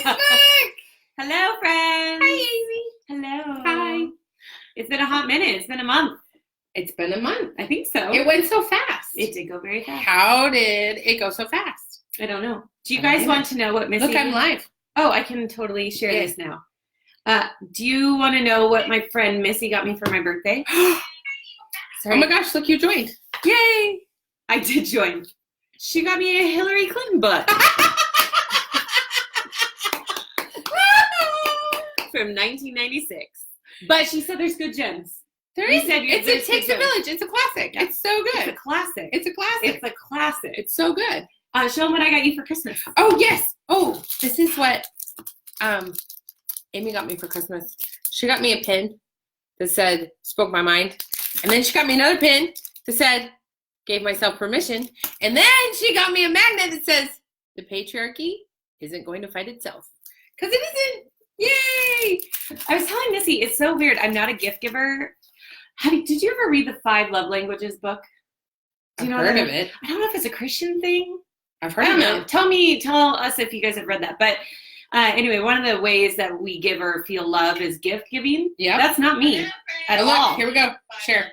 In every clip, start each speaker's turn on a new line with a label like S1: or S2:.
S1: Facebook!
S2: Hello, friends.
S1: Hi, Amy.
S2: Hello.
S1: Hi.
S2: It's been a hot minute. It's been a month.
S1: It's been a month.
S2: I think so.
S1: It went so fast.
S2: It did go very fast.
S1: How did it go so fast?
S2: I don't know. Do you guys want to know what Missy...
S1: Look, I'm live.
S2: Oh, I can totally share this now. Do you want to know what my friend Missy got me for my birthday?
S1: Sorry. Oh my gosh, look, you joined.
S2: Yay! I did join. She got me a Hillary Clinton book. From 1996. But she said there's good gems.
S1: It takes a village. It's a classic. Yeah. It's so good.
S2: It's a classic.
S1: It's a classic.
S2: It's a classic.
S1: It's so good.
S2: Show them what I got you for Christmas.
S1: Oh, yes. Oh, this is what Amy got me for Christmas. She got me a pin that said, spoke my mind. And then she got me another pin that said, gave myself permission. And then she got me a magnet that says, the patriarchy isn't going to fight itself. Because it isn't. Yay!
S2: I was telling Missy, it's so weird. I'm not a gift giver. Did you ever read the 5 Love Languages book?
S1: Do you know heard of it.
S2: I don't know if it's a Christian thing.
S1: I've heard of it.
S2: Tell us if you guys have read that. But anyway, one of the ways that we give or feel love is gift giving. Yeah. That's not me at all.
S1: Here we go. Share.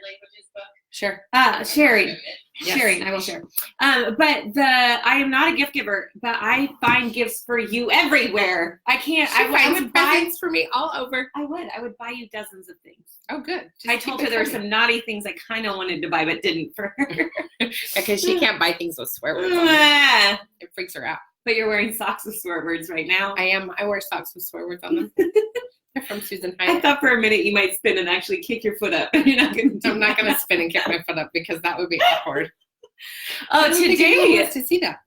S1: Share.
S2: Sharing.
S1: Yes.
S2: Sharing. I will share. But I am not a gift giver, but I find gifts for you everywhere. I can't. I would buy
S1: presents for me all over.
S2: I would buy you dozens of things.
S1: Oh, good.
S2: I told her there were some naughty things I kind of wanted to buy but didn't for her.
S1: Because she can't buy things with swear words on them. It freaks her out.
S2: But you're wearing socks with swear words right now.
S1: I am. I wear socks with swear words on them. They're from Susan Hyde.
S2: I thought for a minute you might spin and actually kick your foot up. You're not going to.
S1: I'm not going to spin and kick my foot up because that would be awkward.
S2: Today
S1: to see that.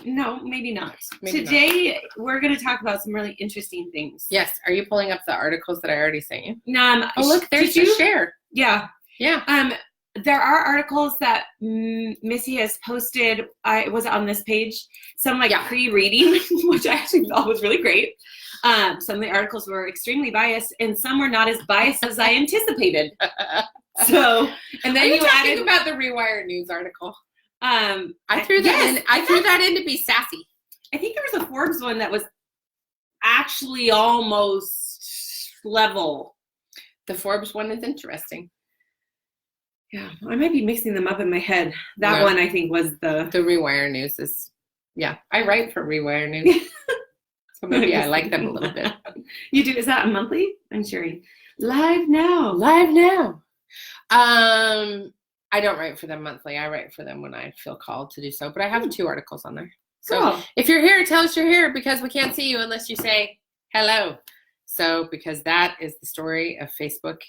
S2: No, maybe not.
S1: Maybe
S2: today we're going to talk about some really interesting things.
S1: Yes. Are you pulling up the articles that I already sent you?
S2: No.
S1: Oh, look, there's your share.
S2: Yeah.
S1: Yeah.
S2: There are articles that Missy has posted. Was on this page. Some pre-reading, which I actually thought was really great. Some of the articles were extremely biased, and some were not as biased as I anticipated. So, and then
S1: you talking about the Rewire News article. I threw that in to be sassy.
S2: I think there was a Forbes one that was actually almost level.
S1: The Forbes one is interesting.
S2: Yeah, I might be mixing them up in my head. That one I think was the
S1: Rewire News is. Yeah, I write for Rewire News. So maybe I like them a little bit.
S2: You do? Is that a monthly? I'm sharing. Live now.
S1: I don't write for them monthly. I write for them when I feel called to do so. But I have 2 articles on there. So if you're here, tell us you're here because we can't see you unless you say hello. So because that is the story of Facebook,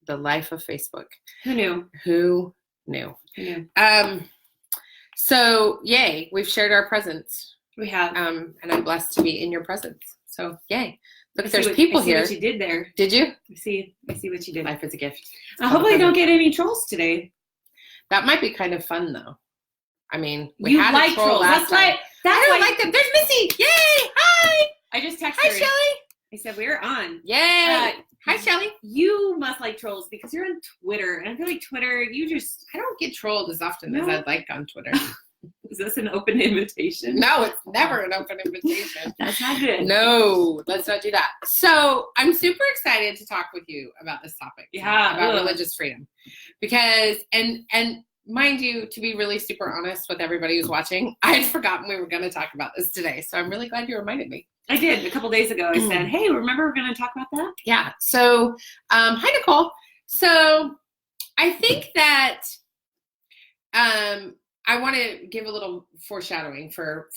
S1: the life of Facebook.
S2: Who knew?
S1: So yay, we've shared our presence.
S2: We have.
S1: And I'm blessed to be in your presence. So yay. Look, there's people here.
S2: I see what you did there.
S1: Did you?
S2: I see what you did.
S1: Life is a gift.
S2: Hopefully don't get any trolls today.
S1: That might be kind of fun, though. I mean,
S2: we had a troll last time.
S1: I don't like them. There's Missy. Yay! Hi!
S2: I just texted her.
S1: Hi, Shelly.
S2: I said, we're on.
S1: Yay! Hi, Shelly.
S2: You must like trolls because you're on Twitter. And I feel like Twitter,
S1: I don't get trolled as often as I'd like on Twitter.
S2: Is this an open invitation?
S1: No, it's never an open invitation.
S2: That's not good.
S1: No, let's not do that. So I'm super excited to talk with you about this topic.
S2: Yeah.
S1: About religious freedom. Because, and mind you, to be really super honest with everybody who's watching, I had forgotten we were going to talk about this today. So I'm really glad you reminded me.
S2: I did. A couple days ago, I said, hey, remember we're going to talk about that?
S1: Yeah. So, hi, Nicole. So I think that I want to give a little foreshadowing for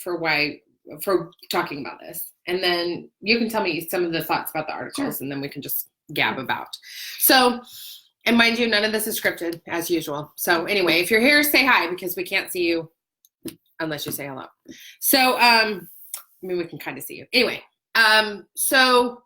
S1: talking about this. And then you can tell me some of the thoughts about the articles, and then we can just gab about. So, and mind you, none of this is scripted, as usual. So anyway, if you're here, say hi, because we can't see you unless you say hello. So, I mean, we can kind of see you. Anyway, so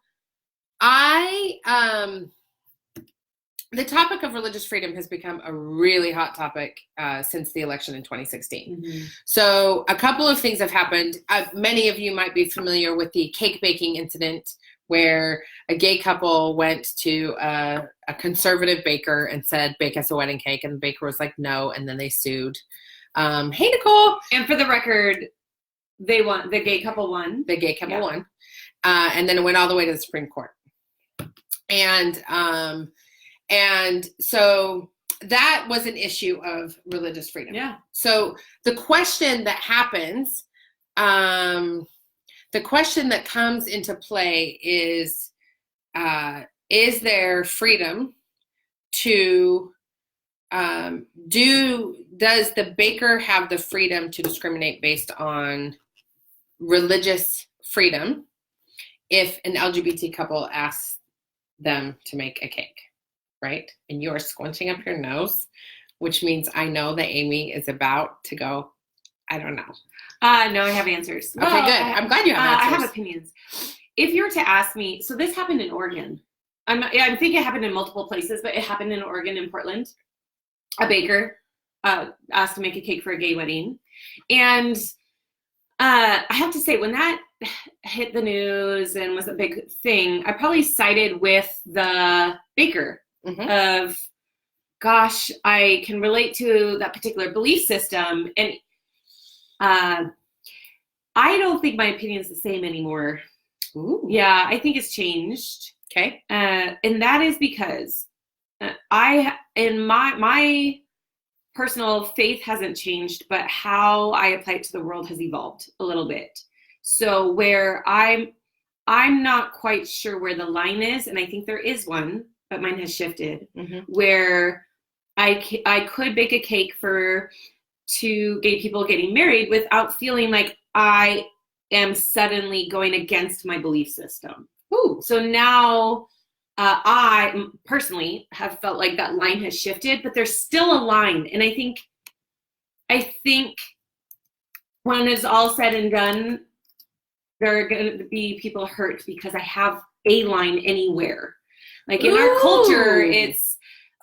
S1: the topic of religious freedom has become a really hot topic since the election in 2016. Mm-hmm. So a couple of things have happened. Many of you might be familiar with the cake baking incident where a gay couple went to a conservative baker and said, bake us a wedding cake. And the baker was like, no. And then they sued. Hey, Nicole.
S2: And for the record, The gay couple won.
S1: The gay couple won. And then it went all the way to the Supreme Court. And so that was an issue of religious freedom.
S2: Yeah.
S1: So the question that happens, the question that comes into play is there freedom to does the baker have the freedom to discriminate based on religious freedom if an LGBT couple asks them to make a cake, right? And you're squinching up your nose, which means I know that Amy is about to go, I don't know.
S2: No, I have answers.
S1: Okay, good. I'm glad you have answers.
S2: I have opinions. If you were to ask me, so this happened in Oregon. I think it happened in multiple places, but it happened in Oregon, in Portland. A baker asked to make a cake for a gay wedding. And I have to say, when that hit the news and was a big thing, I probably sided with the baker of, gosh, I can relate to that particular belief system. And I don't think my opinion is the same anymore.
S1: Ooh.
S2: Yeah, I think it's changed.
S1: Okay.
S2: And that is because my personal faith hasn't changed, but how I apply it to the world has evolved a little bit. So where I'm not quite sure where the line is, and I think there is one, but mine has shifted, where I could bake a cake for 2 gay people getting married without feeling like I am suddenly going against my belief system. Ooh. So now I personally have felt like that line has shifted, but there's still a line. And I think when it's all said and done, there are going to be people hurt because I have a line anywhere. Like in our culture,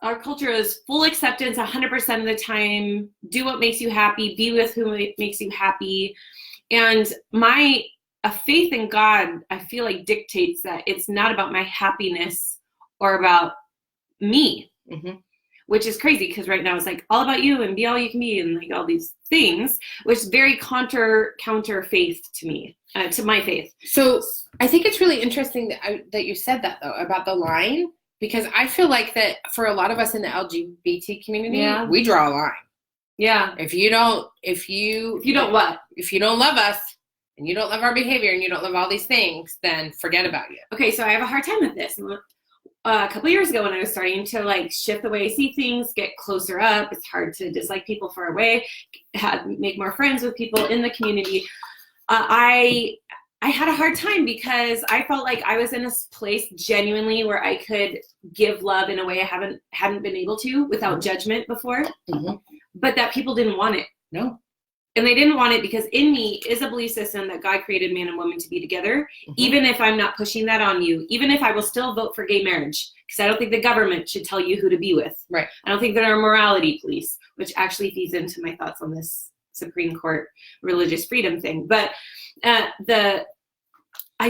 S2: our culture is full acceptance 100% of the time. Do what makes you happy. Be with who makes you happy. And a faith in God, I feel like dictates that it's not about my happiness or about me, which is crazy because right now it's like all about you and be all you can be and like all these things, which is very counter faith to me, to my faith.
S1: So I think it's really interesting that you said that though about the line, because I feel like that for a lot of us in the LGBT community, we draw a line.
S2: Yeah.
S1: If you don't love us, and you don't love our behavior, and you don't love all these things, then forget about you.
S2: Okay, so I have a hard time with this. A couple years ago when I was starting to like shift the way I see things, get closer up, it's hard to dislike people far away, make more friends with people in the community. I had a hard time because I felt like I was in a place genuinely where I could give love in a way I hadn't been able to without judgment before, but that people didn't want it.
S1: No.
S2: And they didn't want it because in me is a belief system that God created man and woman to be together, even if I'm not pushing that on you, even if I will still vote for gay marriage, because I don't think the government should tell you who to be with.
S1: Right.
S2: I don't think there are morality police, which actually feeds into my thoughts on this Supreme Court religious freedom thing. But I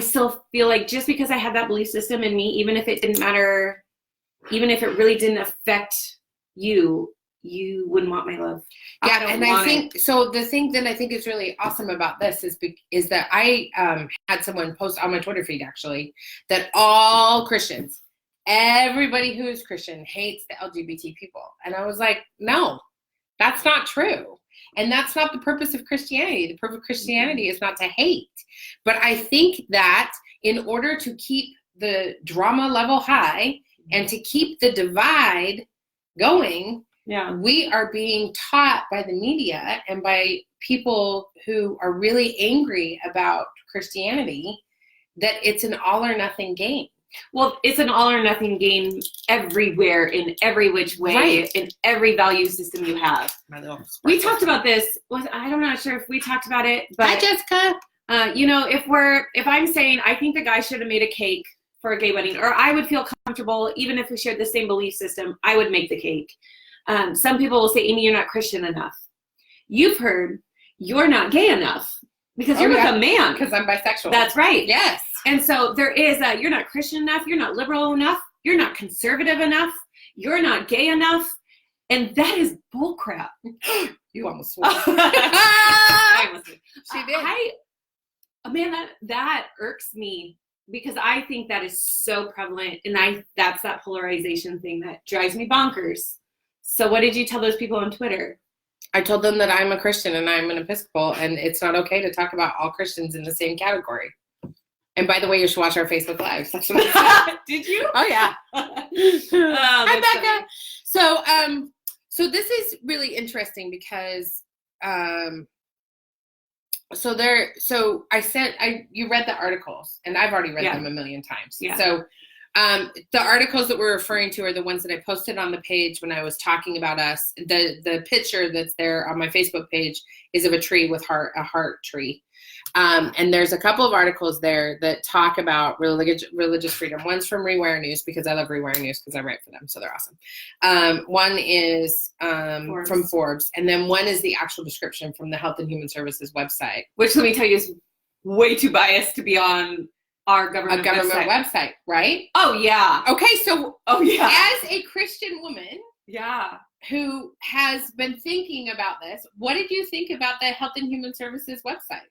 S2: still feel like just because I had that belief system in me, even if it didn't matter, even if it really didn't affect you wouldn't want my love.
S1: Yeah, and I think so. The thing that I think is really awesome about this is that I had someone post on my Twitter feed actually that all Christians, everybody who is Christian hates the LGBT people, and I was like, no, that's not true, and that's not the purpose of Christianity. The purpose of Christianity is not to hate, but I think that in order to keep the drama level high and to keep the divide going.
S2: Yeah,
S1: we are being taught by the media and by people who are really angry about Christianity that it's an all or nothing game.
S2: Well, it's an all or nothing game everywhere, in every which way, in every value system you have. We talked about this. I'm not sure if we talked about it, but
S1: hi, Jessica.
S2: If I'm saying I think the guy should have made a cake for a gay wedding, or I would feel comfortable, even if we shared the same belief system, I would make the cake. Some people will say, Amy, you're not Christian enough. You've heard you're not gay enough because you're with a man.
S1: Because I'm bisexual.
S2: That's right.
S1: Yes.
S2: And so there is you're not Christian enough. You're not liberal enough. You're not conservative enough. You're not gay enough. And that is bullcrap.
S1: You almost swore.
S2: I almost did.
S1: She did.
S2: Oh, man, that irks me because I think that is so prevalent, and that's that polarization thing that drives me bonkers. So what did you tell those people on Twitter?
S1: I told them that I'm a Christian and I'm an Episcopal, and it's not okay to talk about all Christians in the same category. And by the way, you should watch our Facebook Live. That's what I said.
S2: Did you?
S1: Oh yeah. Hi, Becca.
S2: Funny.
S1: So this is really interesting because you read the articles, and I've already read them a million times.
S2: Yeah.
S1: So the articles that we're referring to are the ones that I posted on the page when I was talking about us. The picture that's there on my Facebook page is of a tree with a heart tree. And there's a couple of articles there that talk about religious freedom. One's from Rewire News, because I love Rewire News because I write for them, so they're awesome. One is from Forbes, and then one is the actual description from the Health and Human Services website.
S2: Which, let me tell you, is way too biased to be on our government
S1: website, right?
S2: Oh, yeah.
S1: Okay, so
S2: as
S1: a Christian woman who has been thinking about this, what did you think about the Health and Human Services website?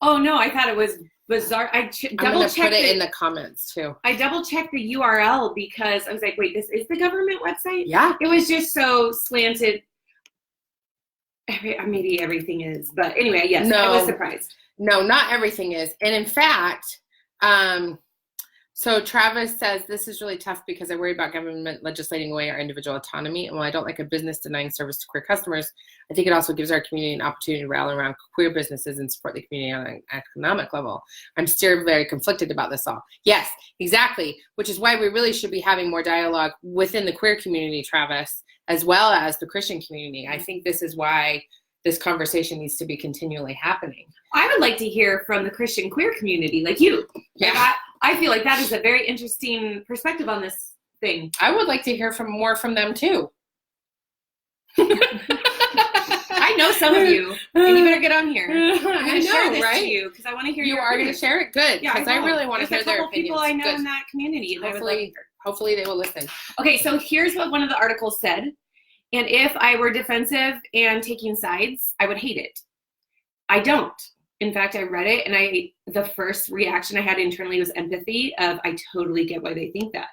S2: Oh, no, I thought it was bizarre. I'm going to
S1: put it in the comments, too.
S2: I double-checked the URL because I was like, wait, this is the government website?
S1: Yeah.
S2: It was just so slanted. Maybe everything is. But anyway, yes, I was surprised.
S1: No, not everything is. And in fact, so Travis says, this is really tough because I worry about government legislating away our individual autonomy. And while I don't like a business denying service to queer customers, I think it also gives our community an opportunity to rally around queer businesses and support the community on an economic level. I'm still very conflicted about this all. Yes, exactly. Which is why we really should be having more dialogue within the queer community, Travis, as well as the Christian community. I think this is why this conversation needs to be continually happening.
S2: I would like to hear from the Christian queer community, like you.
S1: Yeah.
S2: Like I feel like that is a very interesting perspective on this thing.
S1: I would like to hear more from them too.
S2: I know some of you, and you better get on here. I'm going to share this
S1: right?
S2: to you because I want to hear
S1: You are going to share it? Good, because I really want to hear their opinions.
S2: People I know in that community, and
S1: hopefully they will listen.
S2: Okay, so here's what one of the articles said. And if I were defensive and taking sides, I would hate it. I don't. In fact, I read it, and the first reaction I had internally was empathy of, I totally get why they think that,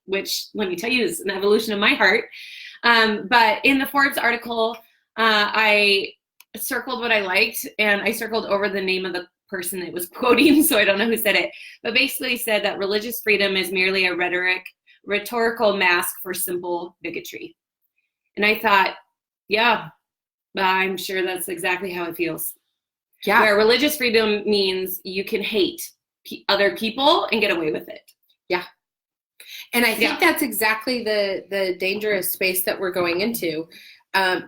S2: which, let me tell you, is an evolution of my heart. But in the Forbes article, I circled what I liked, and I circled over the name of the person it was quoting, so I don't know who said it, but basically said that religious freedom is merely a rhetorical mask for simple bigotry. And I thought, yeah, I'm sure that's exactly how it feels.
S1: Yeah.
S2: Where religious freedom means you can hate other people and get away with it. Yeah.
S1: And I think that's exactly the dangerous space that we're going into,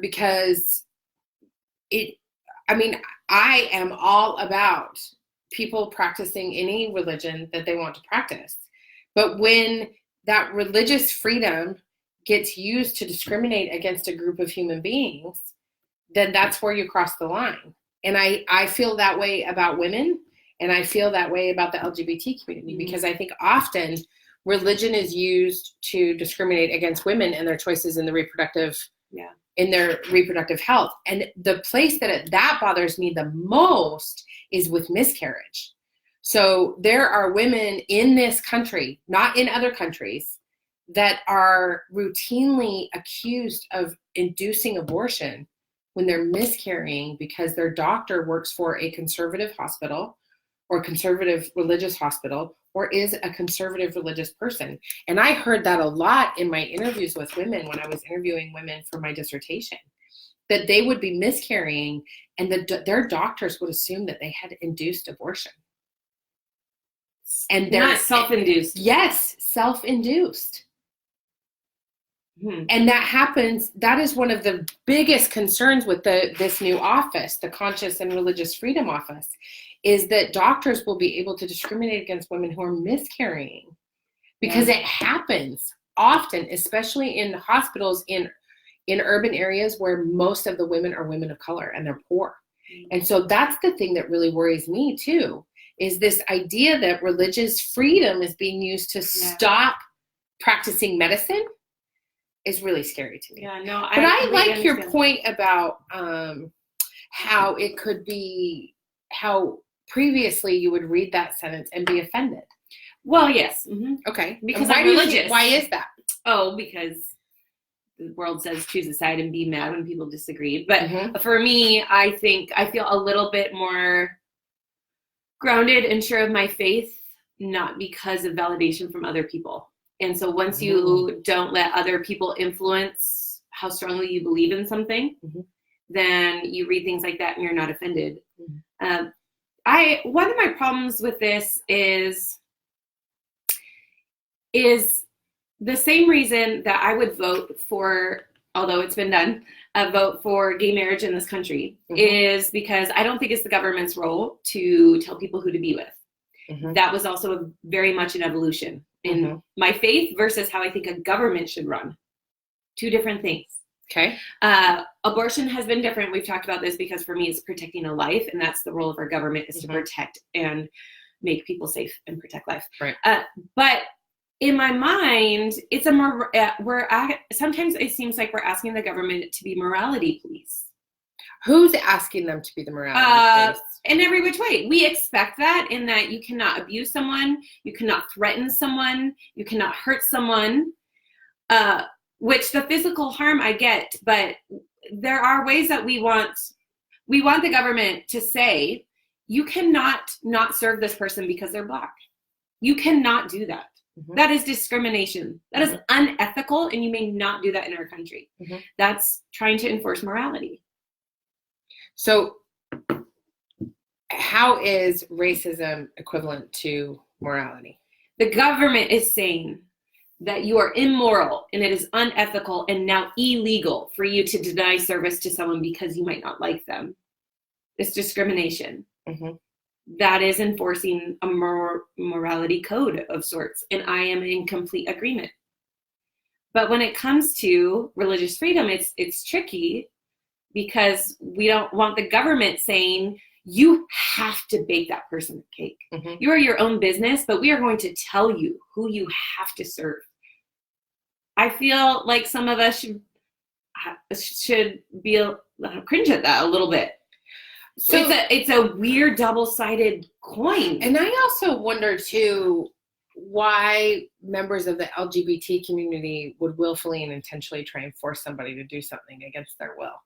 S1: because I am all about people practicing any religion that they want to practice. But when that religious freedom gets used to discriminate against a group of human beings, then that's where you cross the line. And I feel that way about women, and I feel that way about the LGBT community, because I think often religion is used to discriminate against women and their choices in the reproductive health. And the place that bothers me the most is with miscarriage. So there are women in this country, not in other countries, that are routinely accused of inducing abortion when they're miscarrying because their doctor works for a conservative hospital or conservative religious hospital or is a conservative religious person. And I heard that a lot in my interviews with women when I was interviewing women for my dissertation, that they would be miscarrying and their doctors would assume that they had induced abortion. And they're
S2: not self-induced.
S1: Yes, self-induced. And that happens. That is one of the biggest concerns with this new office, the Conscious and Religious Freedom Office, is that doctors will be able to discriminate against women who are miscarrying, because it happens often, especially in hospitals in urban areas where most of the women are women of color and they're poor. And so that's the thing that really worries me too, is this idea that religious freedom is being used to stop practicing medicine. Is really scary to me.
S2: Yeah, no,
S1: but I like your point about how it could be, how previously you would read that sentence and be offended.
S2: Well, yes. Mm-hmm.
S1: Okay.
S2: Because I'm religious.
S1: Why is that?
S2: Oh, because the world says choose a side and be mad when people disagree. But for me, I feel a little bit more grounded and sure of my faith, not because of validation from other people. And so once you don't let other people influence how strongly you believe in something, then you read things like that and you're not offended. One of my problems with this is the same reason that I would vote for, although it's been done, vote for gay marriage in this country is because I don't think it's the government's role to tell people who to be with. That was also very much an evolution in my faith versus how I think a government should run. Two different things.
S1: Okay.
S2: Abortion has been different. We've talked about this because for me, it's protecting a life, and that's the role of our government is to protect and make people safe and protect life.
S1: Right.
S2: But in my mind, it's sometimes it seems like we're asking the government to be morality police.
S1: Who's asking them to be the morality police?
S2: In every which way. We expect that in that you cannot abuse someone, you cannot threaten someone, you cannot hurt someone, which the physical harm I get, but there are ways that we want the government to say, you cannot not serve this person because they're Black. You cannot do that. That is discrimination. That is unethical, and you may not do that in our country. That's trying to enforce morality.
S1: So how is racism equivalent to morality?
S2: The government is saying that you are immoral and it is unethical and now illegal for you to deny service to someone because you might not like them. It's discrimination. That is enforcing a morality code of sorts, and I am in complete agreement. But when it comes to religious freedom, it's tricky because we don't want the government saying, you have to bake that person a cake. You are your own business, but we are going to tell you who you have to serve. I feel like some of us should be cringe at that a little bit. So it's a weird double-sided coin.
S1: And I also wonder too why members of the LGBT community would willfully and intentionally try and force somebody to do something against their will.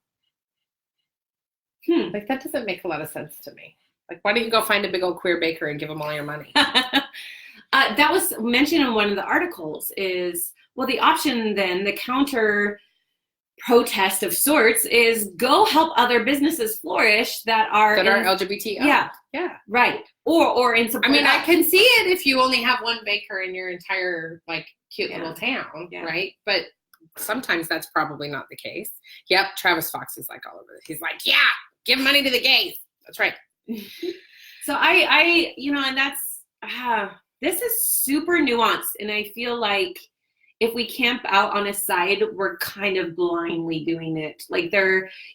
S1: Like that doesn't make a lot of sense to me. Like, why don't you go find a big old queer baker and give them all your money?
S2: That was mentioned in one of the articles is, well, the option then, the counter protest of sorts is go help other businesses flourish that are
S1: LGBT. Yeah.
S2: Right. Or in support.
S1: I mean, I can see it if you only have one baker in your entire like cute little town, right? But sometimes that's probably not the case. Yep, Travis Fox is like all over this. He's like, yeah, give money to the gays. That's right.
S2: So I and that's this is super nuanced, and I feel like if we camp out on a side, we're kind of blindly doing it. Like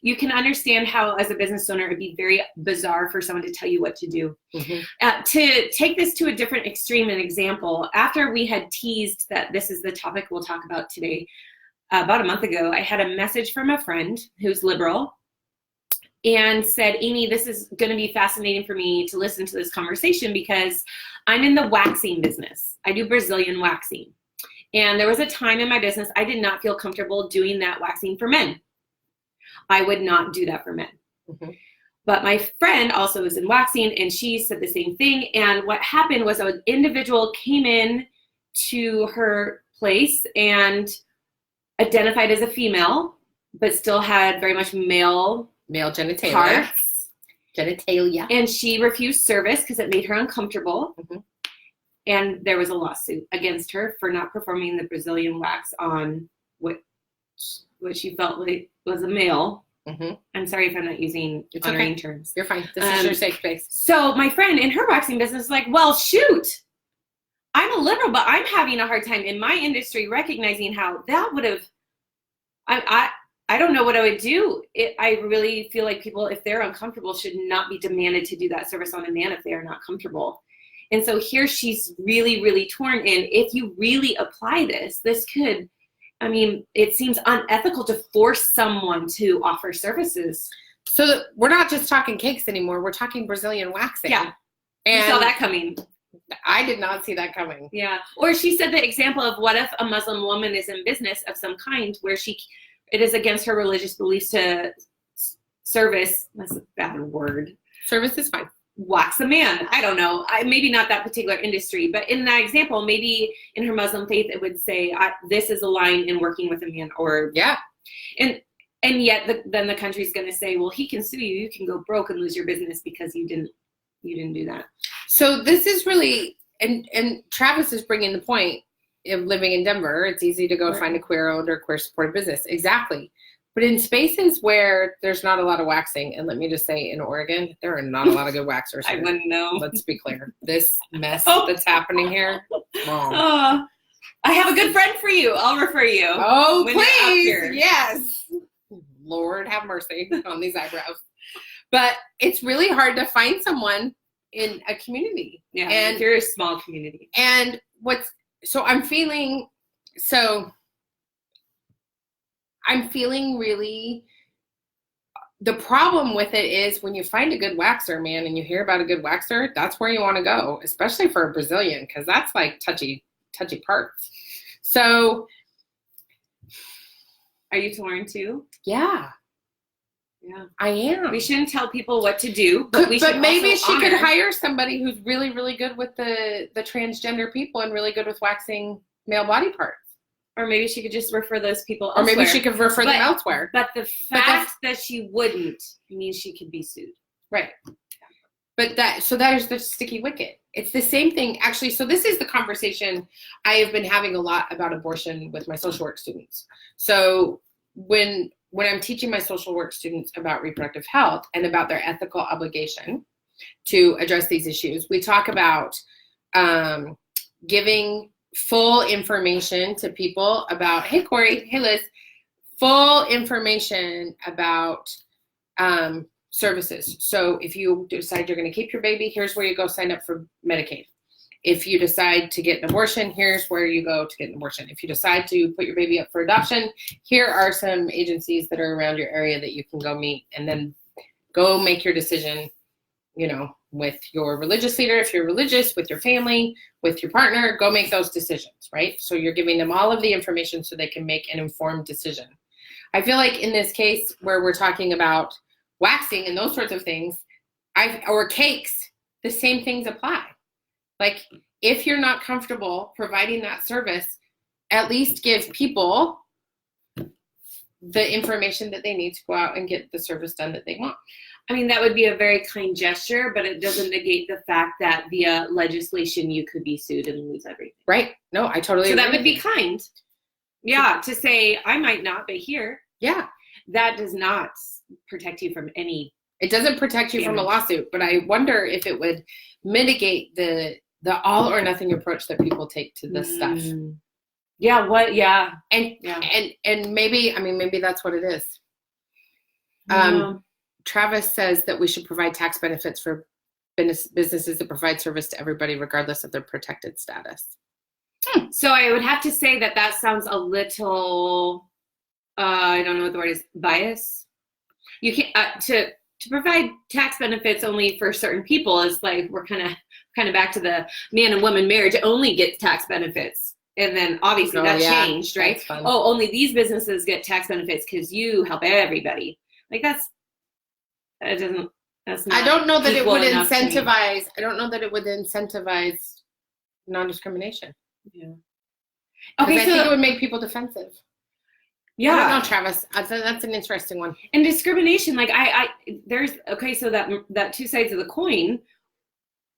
S2: you can understand how as a business owner, it'd be very bizarre for someone to tell you what to do. To take this to a different extreme, an example, after we had teased that this is the topic we'll talk about today, about a month ago, I had a message from a friend who's liberal and said, Amy, this is going to be fascinating for me to listen to this conversation because I'm in the waxing business. I do Brazilian waxing. And there was a time in my business I did not feel comfortable doing that waxing for men. I would not do that for men. But my friend also was in waxing, and she said the same thing. And what happened was an individual came in to her place and identified as a female, but still had very much male
S1: genitalia.
S2: Parts.
S1: Genitalia.
S2: And she refused service because it made her uncomfortable. And there was a lawsuit against her for not performing the Brazilian wax on what she felt like was a male. I'm sorry if I'm not using honoring terms.
S1: You're fine. This is your safe space.
S2: So my friend in her waxing business is like, well, shoot. I'm a liberal, but I'm having a hard time in my industry recognizing how that would have, I don't know what I would do. I really feel like people, if they're uncomfortable, should not be demanded to do that service on a man if they are not comfortable. And so here she's really, really torn. And if you really apply this could, it seems unethical to force someone to offer services.
S1: So we're not just talking cakes anymore. We're talking Brazilian waxing.
S2: Yeah.
S1: And
S2: you saw that coming.
S1: I did not see that coming.
S2: Yeah. Or she said the example of what if a Muslim woman is in business of some kind where it is against her religious beliefs to service, that's a bad word.
S1: Service is fine.
S2: Wax a man. I don't know. Maybe not that particular industry, but in that example, maybe in her Muslim faith, it would say, this is a line in working with a man, or
S1: yeah.
S2: And yet then the country's going to say, well, he can sue you. You can go broke and lose your business because you didn't do that.
S1: So this is really, and Travis is bringing the point of living in Denver. It's easy to go find a queer-owned or queer-supported business. Exactly. But in spaces where there's not a lot of waxing, and let me just say in Oregon, there are not a lot of good waxers.
S2: I wouldn't know.
S1: Let's be clear. This mess that's happening here, wrong.
S2: I have a good friend for you. I'll refer you.
S1: Oh, please. Yes. Lord have mercy on these eyebrows. But it's really hard to find someone in a community.
S2: Yeah, and if you're a small community.
S1: And I'm feeling really, the problem with it is when you find a good waxer, man, and you hear about a good waxer, that's where you want to go, especially for a Brazilian, because that's like touchy parts. So.
S2: Are you torn too?
S1: Yeah. Yeah, I am.
S2: We shouldn't tell people what to do,
S1: but maybe she could hire somebody who's really, really good with the transgender people and really good with waxing male body parts.
S2: Or maybe she could just refer those people elsewhere.
S1: Or maybe she could refer them elsewhere.
S2: But the fact that she wouldn't means she could be sued.
S1: Right. But there's the sticky wicket. It's the same thing, actually. So this is the conversation I have been having a lot about abortion with my social work students. So when I'm teaching my social work students about reproductive health and about their ethical obligation to address these issues, we talk about giving full information to people about, hey, Corey, hey, Liz, full information about services. So if you decide you're going to keep your baby, here's where you go sign up for Medicaid. If you decide to get an abortion, here's where you go to get an abortion. If you decide to put your baby up for adoption, here are some agencies that are around your area that you can go meet, and then go make your decision, with your religious leader, if you're religious, with your family, with your partner, go make those decisions, right? So you're giving them all of the information so they can make an informed decision. I feel like in this case where we're talking about waxing and those sorts of things, or cakes, the same things apply. Like, if you're not comfortable providing that service, at least give people the information that they need to go out and get the service done that they want.
S2: I mean, that would be a very kind gesture, but it doesn't negate the fact that via legislation you could be sued and lose everything.
S1: Right. No, I totally agree.
S2: So that would be kind. Yeah, to say, I might not, but here.
S1: Yeah.
S2: That does not protect you from any.
S1: It doesn't protect you from a lawsuit, but I wonder if it would mitigate the all or nothing approach that people take to this stuff.
S2: Yeah. What? Yeah.
S1: And maybe that's what it is. Travis says that we should provide tax benefits for businesses that provide service to everybody, regardless of their protected status.
S2: So I would have to say that sounds a little, I don't know what the word is, bias. You can't, to provide tax benefits only for certain people is like, we're kind of back to the man and woman marriage only gets tax benefits. And then obviously that changed, right? Oh, only these businesses get tax benefits because you help everybody. Like that's not
S1: I don't know that it would incentivize. I don't know that it would incentivize non-discrimination. Yeah. Okay, I think it would make people defensive. Yeah. I don't know, Travis. That's an interesting one.
S2: And discrimination, like so that two sides of the coin,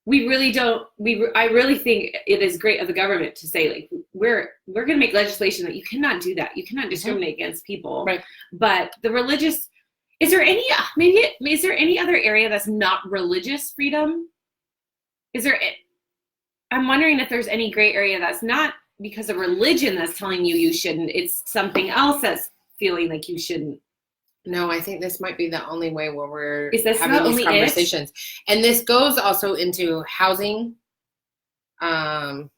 S2: I really think it is great of the government to say, like, we're going to make legislation that you cannot do that. You cannot discriminate against people.
S1: Right.
S2: But the religious, is there any other area that's not religious freedom? I'm wondering if there's any gray area that's not because of religion that's telling you shouldn't. It's something else that's feeling like you shouldn't.
S1: No, I think this might be the only way where we're having these conversations. And this goes also into housing.
S2: How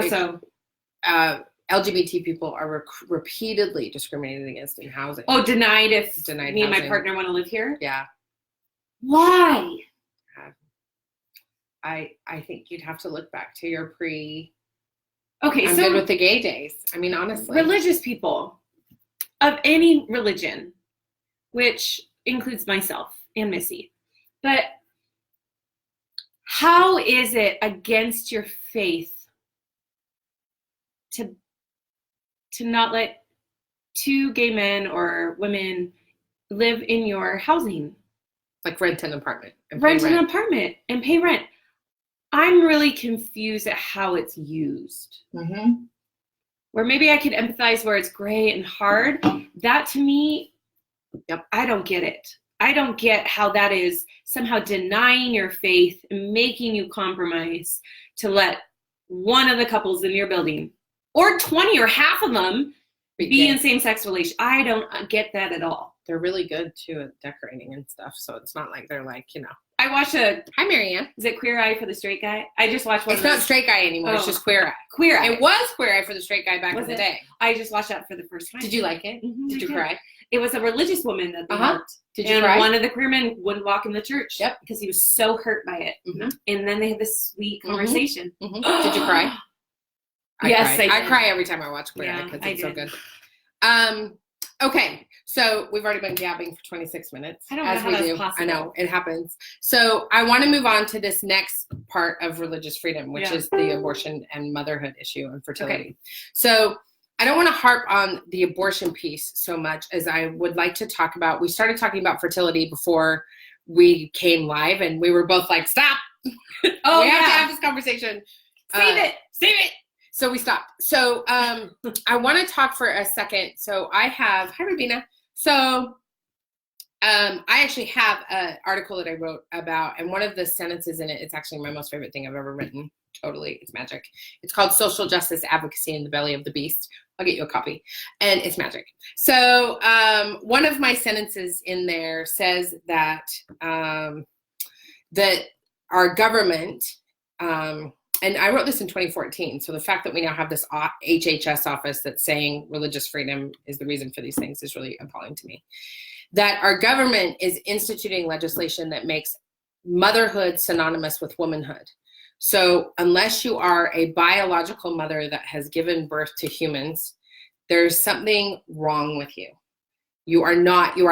S2: so?
S1: LGBT people are repeatedly discriminated against in housing.
S2: Oh, denied me
S1: housing.
S2: And my partner want to live here?
S1: Yeah.
S2: Why?
S1: I think you'd have to look back to your
S2: I'm
S1: good with the gay days. I mean, honestly.
S2: Religious people of any religion, which includes myself and Missy, but how is it against your faith to not let two gay men or women live in your housing?
S1: Like rent an apartment.
S2: And pay rent. I'm really confused at how it's used.
S1: Mm-hmm.
S2: Where maybe I could empathize where it's gray and hard. That to me,
S1: yep.
S2: I don't get it. I don't get how that is somehow denying your faith and making you compromise to let one of the couples in your building, or 20 or half of them, be in same-sex relation. I don't get that at all.
S1: They're really good too at decorating and stuff, so it's not like they're like,
S2: I watched
S1: Hi, Marianne.
S2: Is it Queer Eye for the Straight Guy? I just watched one.
S1: It's not Straight Guy anymore. It's just Queer Eye.
S2: Queer Eye.
S1: It was Queer Eye for the Straight Guy back in the day.
S2: I just watched that for the first time.
S1: Did you like it?
S2: Mm-hmm,
S1: Did you cry?
S2: It was a religious woman that they helped.
S1: Did you cry?
S2: One of the queer men wouldn't walk in the church.
S1: Yep.
S2: Because he was so hurt by it.
S1: Mm-hmm.
S2: And then they had this sweet conversation.
S1: Mm-hmm. Did you cry?
S2: Yes,
S1: I cry every time I watch Queer Eye because it's so good. Okay, so we've already been gabbing for 26 minutes.
S2: I don't know how that's possible.
S1: I know, it happens. So I want to move on to this next part of religious freedom, which is the abortion and motherhood issue and fertility. Okay. So I don't want to harp on the abortion piece so much as I would like to talk about, we started talking about fertility before we came live, and we were both like, stop. We have to have this conversation.
S2: Save it.
S1: So we stopped. So I want to talk for a second. So I have, hi, Rabina. So I actually have an article that I wrote about, and one of the sentences in it, it's actually my most favorite thing I've ever written. Totally. It's magic. It's called Social Justice Advocacy in the Belly of the Beast. I'll get you a copy. And it's magic. So one of my sentences in there says that that our government, and I wrote this in 2014. So the fact that we now have this HHS office that's saying religious freedom is the reason for these things is really appalling to me. That our government is instituting legislation that makes motherhood synonymous with womanhood. So unless you are a biological mother that has given birth to humans, there's something wrong with you. You are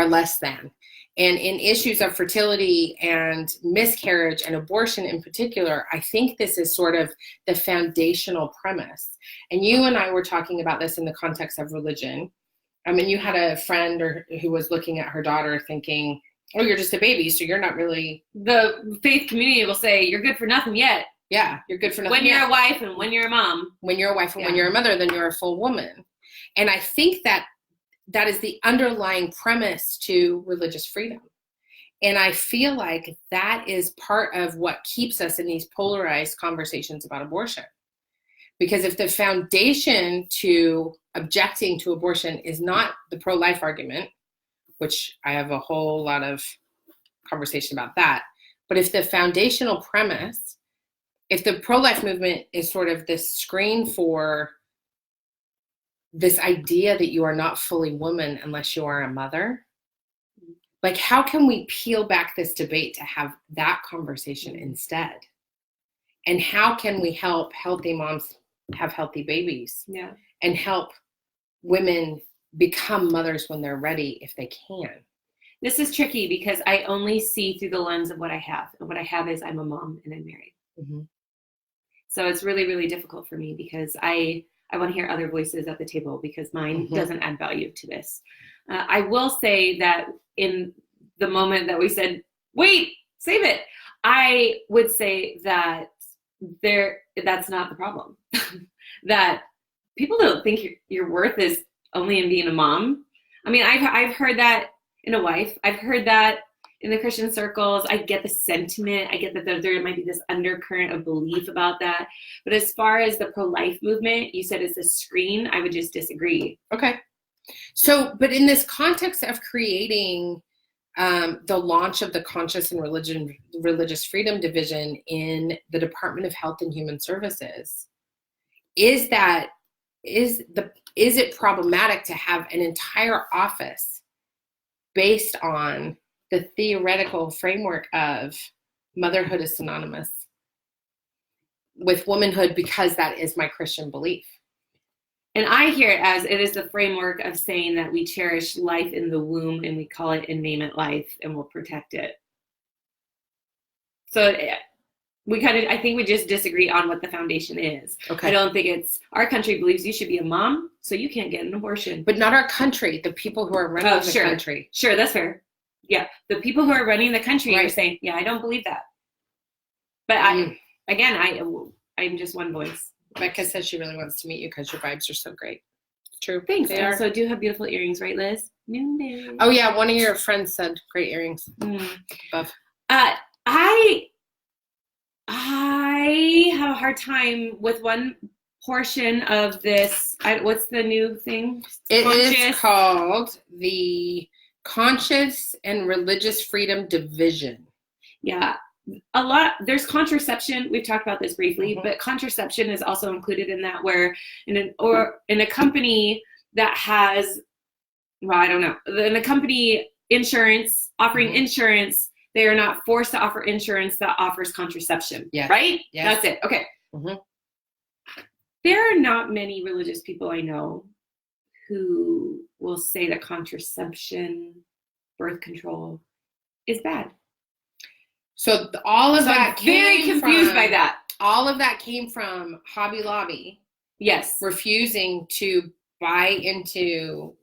S1: less than. And in issues of fertility and miscarriage and abortion in particular, I think this is sort of the foundational premise. And you and I were talking about this in the context of religion. I mean, you had a friend who was looking at her daughter thinking, oh, you're just a baby, so you're not really...
S2: The faith community will say, you're good for nothing yet.
S1: Yeah, you're good for nothing
S2: when you're a wife and when you're a mom.
S1: When you're a wife and when you're a mother, then you're a full woman. And I think that is the underlying premise to religious freedom. And I feel like that is part of what keeps us in these polarized conversations about abortion. Because if the foundation to objecting to abortion is not the pro-life argument, which I have a whole lot of conversation about that, but if the foundational premise, if the pro-life movement is sort of this screen for this idea that you are not fully woman unless you are a mother, like how can we peel back this debate to have that conversation instead? And how can we help healthy moms have healthy babies?
S2: Yeah.
S1: And help women become mothers when they're ready if they can?
S2: This is tricky because I only see through the lens of what I have. And what I have is I'm a mom and I'm married. Mm-hmm. So it's really, really difficult for me because I want to hear other voices at the table because mine doesn't add value to this. I will say that in the moment that we said, wait, save it, I would say that that's not the problem. That people don't think your worth is only in being a mom. I mean, I've heard that in a wife. I've heard that in the Christian circles. I get the sentiment. I get that there might be this undercurrent of belief about that. But as far as the pro-life movement, you said it's a screen. I would just disagree.
S1: Okay. So, but in this context of creating the launch of the Conscious and Religious Freedom Division in the Department of Health and Human Services, is that is it problematic to have an entire office based on the theoretical framework of motherhood is synonymous with womanhood because that is my Christian belief?
S2: And I hear it as it is the framework of saying that we cherish life in the womb and we call it and name it life and we'll protect it. So I think we just disagree on what the foundation is.
S1: Okay.
S2: I don't think it's, our country believes you should be a mom, so you can't get an abortion.
S1: But not our country, the people who are running the country.
S2: Sure, that's fair. Yeah, the people who are running the country
S1: Right.
S2: are saying, yeah, I don't believe that. But I'm just one voice.
S1: Becca says she really wants to meet you because your vibes are so great. True.
S2: Thanks.
S1: They
S2: I
S1: are.
S2: also do have beautiful earrings, right, Liz? Noonday.
S1: Oh, yeah. One of your friends said great earrings. Above.
S2: I have a hard time with one portion of this. What's the new thing?
S1: It is called the Conscious and Religious Freedom Division.
S2: Yeah. There's contraception. We've talked about this briefly, but contraception is also included in that, where in a company that has, well, I don't know, in a company insurance, offering insurance, they are not forced to offer insurance that offers contraception.
S1: Yes.
S2: Right?
S1: Yes.
S2: That's it. Okay. There are not many religious people I know who will say that contraception, birth control is bad.
S1: So all of that
S2: I'm very confused by that.
S1: All of that came from Hobby Lobby.
S2: Yes.
S1: Refusing to buy into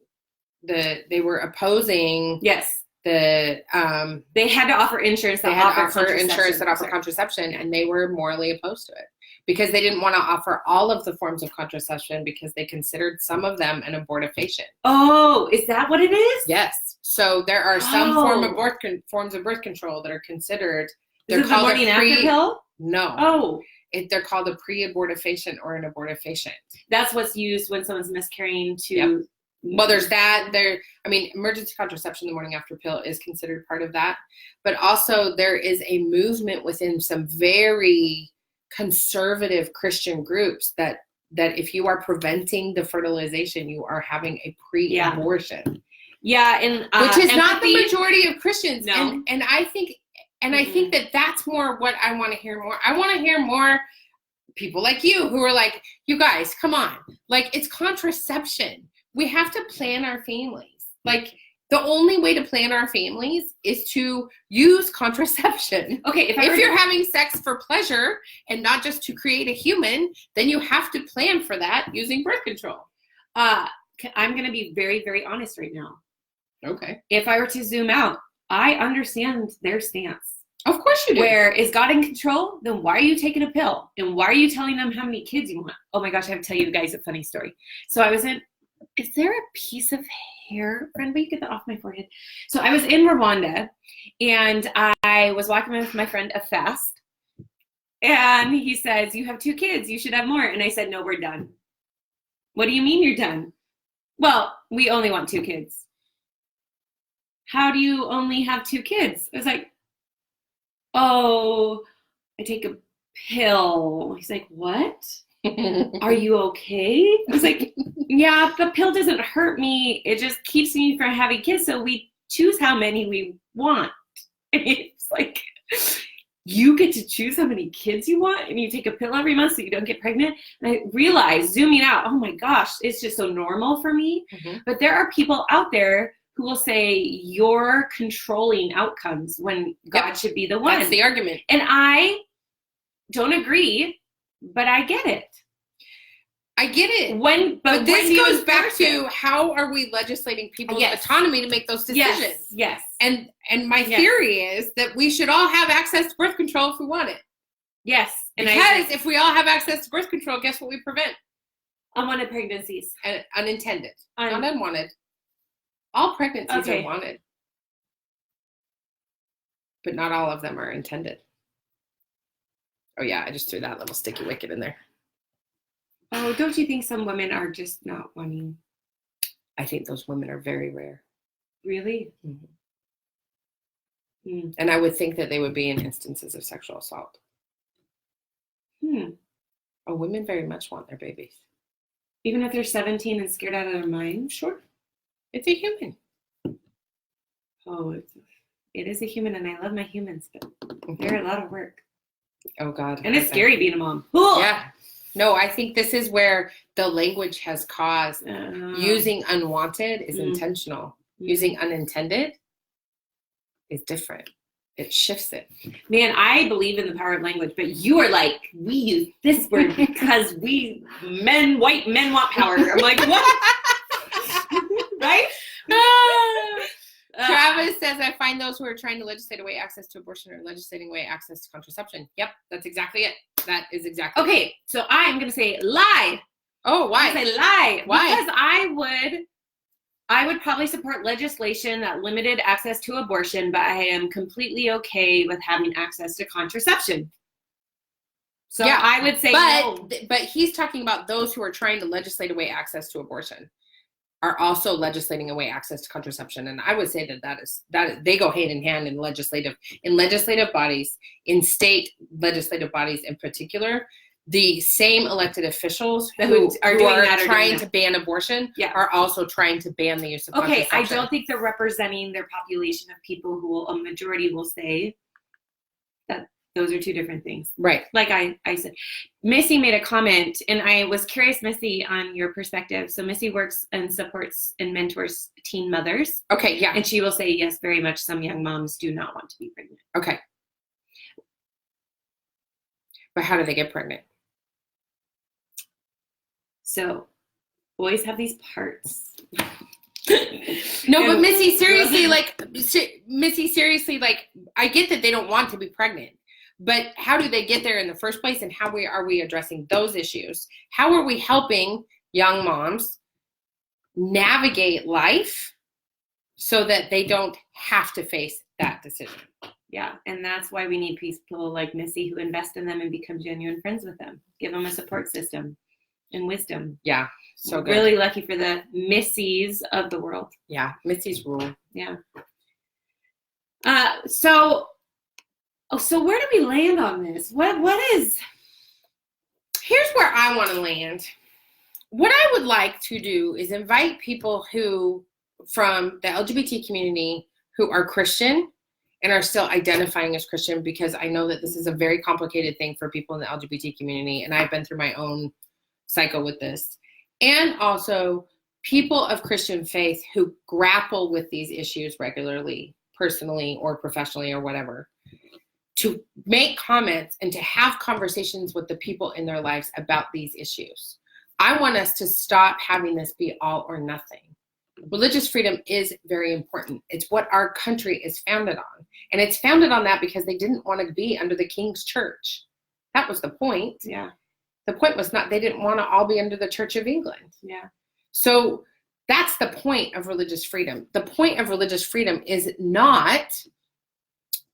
S1: they were opposing.
S2: Yes.
S1: They
S2: had to offer insurance that offered
S1: contraception, and they were morally opposed to it because they didn't want to offer all of the forms of contraception because they considered some of them an abortifacient.
S2: Oh, is that what it is?
S1: Yes. So there are some forms of birth control that are considered.
S2: They're called the morning after pill?
S1: No.
S2: Oh.
S1: They're called a pre-abortifacient or an abortifacient.
S2: That's what's used when someone's miscarrying to.
S1: Yep. Well, there's that. Emergency contraception, the morning after pill, is considered part of that. But also there is a movement within some very conservative Christian groups that if you are preventing the fertilization, you are having a pre-abortion.
S2: Yeah, and
S1: which is not the majority of Christians.
S2: No.
S1: And I think that that's more what I want to hear more. I want to hear more people like you who are like, you guys, come on. Like, it's contraception. We have to plan our families. Like, the only way to plan our families is to use contraception.
S2: Okay,
S1: if you're having sex for pleasure and not just to create a human, then you have to plan for that using birth control.
S2: I'm going to be very, very honest right now.
S1: Okay.
S2: If I were to zoom out, I understand their stance.
S1: Of course you do.
S2: Where is God in control? Then why are you taking a pill? And why are you telling them how many kids you want? Oh my gosh, I have to tell you guys a funny story. So is there a piece of hair? Friend, will you get that off my forehead? So I was in Rwanda and I was walking with my friend a fast. And he says, you have 2 kids. You should have more. And I said, no, we're done. What do you mean you're done? Well, we only want 2 kids. How do you only have 2 kids? I was like, oh, I take a pill. He's like, what? Are you okay? I was like, yeah, the pill doesn't hurt me. It just keeps me from having kids. So we choose how many we want. And it's like, you get to choose how many kids you want and you take a pill every month so you don't get pregnant. And I realized, zooming out, oh my gosh, it's just so normal for me. Mm-hmm. But there are people out there who will say you're controlling outcomes when God should be the one.
S1: That's the argument.
S2: And I don't agree, but I get it.
S1: I get it. But this goes back to how are we legislating people's autonomy to make those decisions?
S2: Yes.
S1: And my theory is that we should all have access to birth control if we want it.
S2: Yes.
S1: Because if we all have access to birth control, guess what we prevent?
S2: Unwanted pregnancies.
S1: Unintended. Not unwanted. All pregnancies are wanted. But not all of them are intended. Oh yeah, I just threw that little sticky wicket in there.
S2: Oh, don't you think some women are just not wanting?
S1: I think those women are very rare.
S2: Really?
S1: Mm-hmm. Mm. And I would think that they would be in instances of sexual assault. Oh, women very much want their babies.
S2: Even if they're 17 and scared out of their mind?
S1: Sure. It's a human.
S2: Oh, it is a human, and I love my humans, but they're a lot of work.
S1: Oh, God.
S2: And it's scary being a mom.
S1: Yeah. No, I think this is where the language has caused. Using unwanted is intentional. Using unintended is different. It shifts it.
S2: Man, I believe in the power of language, but you are like, we use this word because white men want power. I'm like, what? Right?
S1: Travis says, I find those who are trying to legislate away access to abortion are legislating away access to contraception. Yep, that's exactly it. That is exactly
S2: okay,
S1: it.
S2: So I am going to say lie.
S1: Oh, why?
S2: I'm going to say lie.
S1: Why?
S2: Because I would probably support legislation that limited access to abortion, but I am completely okay with having access to contraception. So yeah, I would say no.
S1: But he's talking about those who are trying to legislate away access to abortion are also legislating away access to contraception. And I would say that they go hand in hand in legislative bodies, in state legislative bodies in particular. The same elected officials who are trying to ban abortion are also trying to ban the use of contraception.
S2: I don't think they're representing their population of people who a majority will say that those are two different things.
S1: Right.
S2: Like I said, Missy made a comment, and I was curious, Missy, on your perspective. So Missy works and supports and mentors teen mothers.
S1: Okay, yeah.
S2: And she will say, yes, very much some young moms do not want to be pregnant.
S1: Okay. But how do they get pregnant?
S2: So boys have these parts.
S1: No, but Missy, seriously, I get that they don't want to be pregnant, but how do they get there in the first place, and how are we addressing those issues? How are we helping young moms navigate life so that they don't have to face that decision?
S2: Yeah, and that's why we need people like Missy who invest in them and become genuine friends with them. Give them a support system and wisdom.
S1: Yeah, so good.
S2: Really lucky for the Missies of the world.
S1: Yeah, Missy's rule.
S2: Yeah. So where do we land on this?
S1: Here's where I want to land. What I would like to do is invite people from the LGBT community who are Christian and are still identifying as Christian, because I know that this is a very complicated thing for people in the LGBT community, and I've been through my own cycle with this. And also people of Christian faith who grapple with these issues regularly, personally or professionally or whatever, to make comments and to have conversations with the people in their lives about these issues. I want us to stop having this be all or nothing. Religious freedom is very important. It's what our country is founded on. And it's founded on that because they didn't want to be under the King's church. That was the point.
S2: Yeah.
S1: The point was not, they didn't want to all be under the Church of England.
S2: Yeah.
S1: So that's the point of religious freedom. The point of religious freedom is not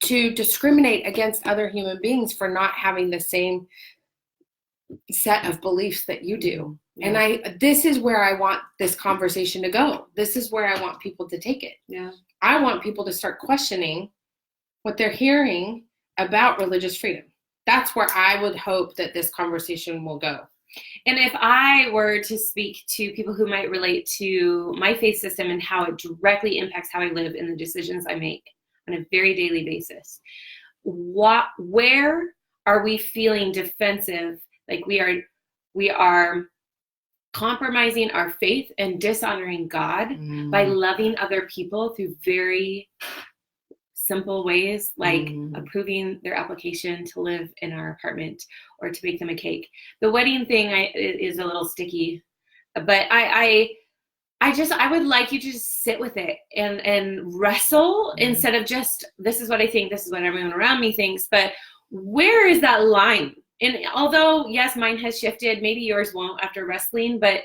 S1: to discriminate against other human beings for not having the same set of beliefs that you do. Yeah. And this is where I want this conversation to go. This is where I want people to take it.
S2: Yeah.
S1: I want people to start questioning what they're hearing about religious freedom. That's where I would hope that this conversation will go.
S2: And if I were to speak to people who might relate to my faith system and how it directly impacts how I live and the decisions I make on a very daily basis, where are we feeling defensive? Like we are compromising our faith and dishonoring God by loving other people through very simple ways, like approving their application to live in our apartment or to make them a cake. The wedding thing is a little sticky, but I would like you to just sit with it and wrestle instead of just, this is what I think, this is what everyone around me thinks, but where is that line? And although, yes, mine has shifted, maybe yours won't after wrestling, but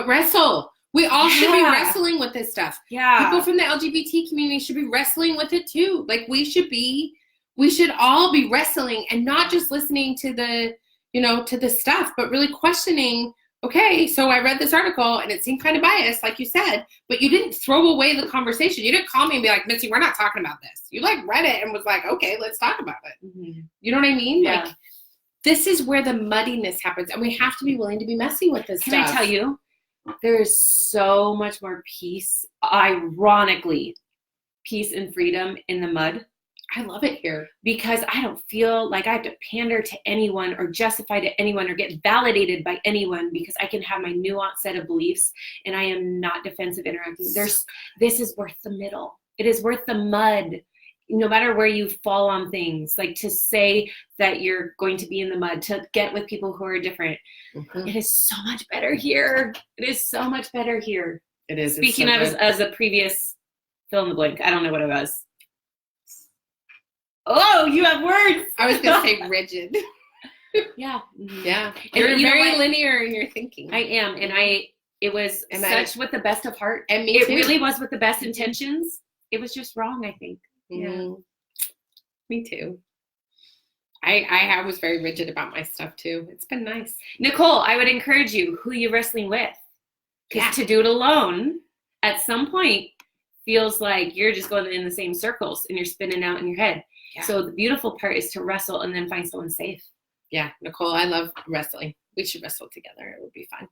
S1: wrestle. We all should be wrestling with this stuff.
S2: Yeah.
S1: People from the LGBT community should be wrestling with it too. Like we should all be wrestling and not just listening to the stuff, but really questioning, okay, so I read this article and it seemed kind of biased, like you said, but you didn't throw away the conversation. You didn't call me and be like, Missy, we're not talking about this. You read it and was like, okay, let's talk about it. Mm-hmm. You know what I mean?
S2: Yeah.
S1: Like, this is where the muddiness happens. And we have to be willing to be messy with this
S2: Can
S1: stuff.
S2: I tell you, there is so much more peace, ironically, peace and freedom in the mud.
S1: I love it here.
S2: Because I don't feel like I have to pander to anyone or justify to anyone or get validated by anyone, because I can have my nuanced set of beliefs and I am not defensive interacting. This is worth the middle. It is worth the mud. No matter where you fall on things, like to say that you're going to be in the mud, to get with people who are different. Mm-hmm. It is so much better here. It is so much better here.
S1: It is.
S2: Speaking of as a previous fill in the blank, I don't know what it was. Oh, you have words.
S1: I was going to say rigid.
S2: Yeah.
S1: Yeah. You're very linear in your thinking.
S2: I am. And it was with the best of heart.
S1: And me
S2: too.
S1: It
S2: really was with the best intentions. It was just wrong, I think.
S1: Yeah. Me too. I was very rigid about my stuff too. It's been nice.
S2: Nicole, I would encourage you, who you're wrestling with. Because to do it alone, at some point, feels like you're just going in the same circles and you're spinning out in your head. Yeah. So the beautiful part is to wrestle and then find someone safe.
S1: Yeah, Nicole, I love wrestling. We should wrestle together. It would be fun.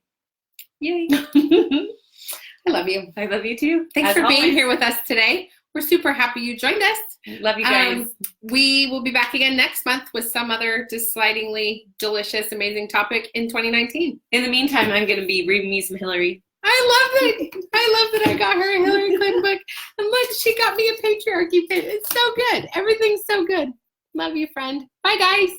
S1: Yay. I love you.
S2: I love you too.
S1: Thanks for being here with us today. We're super happy you joined us.
S2: Love you guys.
S1: We will be back again next month with some other decidingly delicious, amazing topic in 2019.
S2: In the meantime, I'm going to be reading me some Hillary.
S1: I love it. I love that I got her a Hillary Clinton book. And look, she got me a patriarchy pin. It's so good. Everything's so good. Love you, friend. Bye, guys.